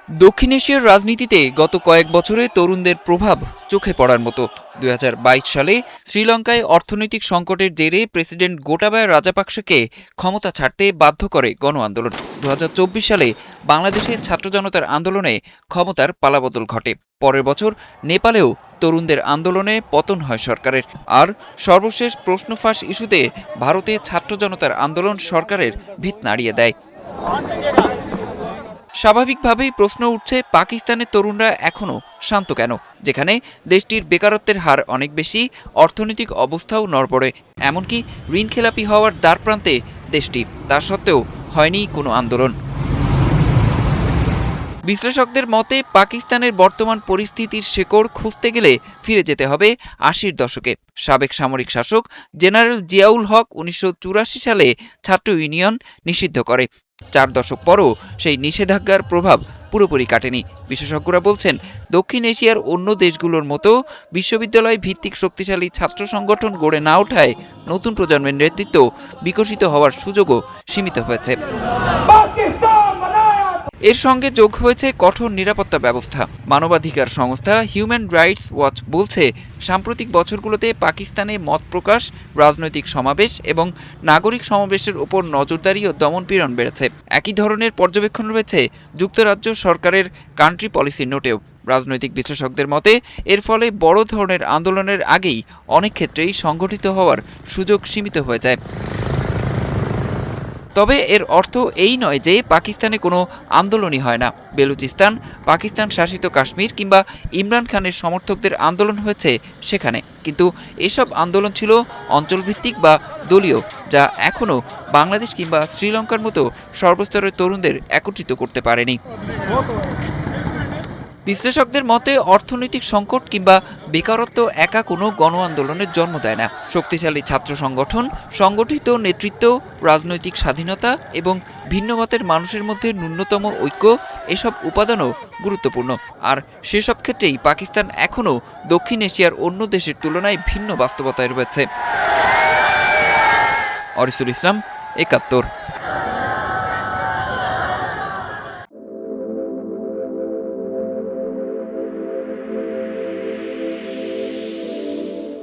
দক্ষিণ এশিয়ার রাজনীতিতে গত কয়েক বছরে তরুণদের প্রভাব চোখে পড়ার মতো। ২০২২ সালে শ্রীলঙ্কায় অর্থনৈতিক সংকটের জেরে প্রেসিডেন্ট গোটাবায়া রাজাপাকসেকে ক্ষমতা ছাড়তে বাধ্য করে গণ আন্দোলন। ২০২৪ সালে বাংলাদেশে ছাত্র জনতার আন্দোলনে ক্ষমতার পালাবদল ঘটে। পরের বছর নেপালেও তরুণদের আন্দোলনে পতন হয় সরকারের। আর সর্বশেষ প্রশ্ন ফাঁস ইস্যুতে ভারতে ছাত্র জনতার আন্দোলন সরকারের ভিত নাড়িয়ে দেয়। স্বাভাবিকভাবেই প্রশ্ন উঠছে, পাকিস্তানের তরুণরা এখনও শান্ত কেন, যেখানে দেশটির বেকারত্বের হার অনেক বেশি, অর্থনৈতিক অবস্থাও নড়বড়ে, এমনকি ঋণখেলাপি হওয়ার দ্বারপ্রান্তে দেশটি। তা সত্ত্বেও হয়নি কোনো আন্দোলন। বিশ্লেষকদের মতে পাকিস্তানের বর্তমান পরিস্থিতির শেকড় খুঁজতে গেলে ফিরে যেতে হবে ৮০-র দশকে। সাবেক সামরিক শাসক জেনারেল জিয়াউল হক ১৯৮৪ সালে ছাত্র ইউনিয়ন নিষিদ্ধ করে। ৪ দশক পরও সেই নিষেধাজ্ঞার প্রভাব পুরোপুরি কাটেনি। বিশেষজ্ঞরা বলছেন, দক্ষিণ এশিয়ার অন্য দেশগুলোর মতো বিশ্ববিদ্যালয় ভিত্তিক শক্তিশালী ছাত্র সংগঠন গড়ে না ওঠায় নতুন প্রজন্মের নেতৃত্ব বিকশিত হওয়ার সুযোগও সীমিত হয়েছে। এর সঙ্গে যোগ হয়েছে কঠোর নিরাপত্তা ব্যবস্থা। মানবাধিকার সংস্থা হিউম্যান রাইটস ওয়াচ বলছে, সাম্প্রতিক বছরগুলোতে পাকিস্তানে মত প্রকাশ, রাজনৈতিক সমাবেশ এবং নাগরিক সমাবেশের ওপর নজরদারি ও দমনপীড়ন বেড়েছে। একই ধরনের পর্যবেক্ষণ রয়েছে যুক্তরাজ্য সরকারের কান্ট্রি পলিসি নোটেও। রাজনৈতিক বিশ্লেষকদের মতে এর ফলে বড় ধরনের আন্দোলনের আগেই অনেক ক্ষেত্রেই সংগঠিত হওয়ার সুযোগ সীমিত হয়ে যায়। তবে এর অর্থ এই নয় যে পাকিস্তানে কোনো আন্দোলনই হয় না। বেলুচিস্তান, পাকিস্তান শাসিত কাশ্মীর কিংবা ইমরান খানের সমর্থকদের আন্দোলন হয়েছে সেখানে, কিন্তু এসব আন্দোলন ছিল অঞ্চলভিত্তিক বা দলীয়, যা এখনও বাংলাদেশ কিংবা শ্রীলঙ্কার মতো সর্বস্তরের তরুণদের একত্রিত করতে পারেনি। বিশ্লেষকদের মতে অর্থনৈতিক সংকট কিংবা বেকারত্ব একা কোনো গণ আন্দোলনের জন্ম দেয় না। শক্তিশালী ছাত্র সংগঠন, সংগঠিত নেতৃত্ব, রাজনৈতিক স্বাধীনতা এবং ভিন্নমতের মানুষের মধ্যে ন্যূনতম ঐক্য, এসব উপাদানও গুরুত্বপূর্ণ। আর সেসব ক্ষেত্রেই পাকিস্তান এখনও দক্ষিণ এশিয়ার অন্য দেশের তুলনায় ভিন্ন বাস্তবতায় রয়েছে। অরিসুল ইসলাম, ৭১।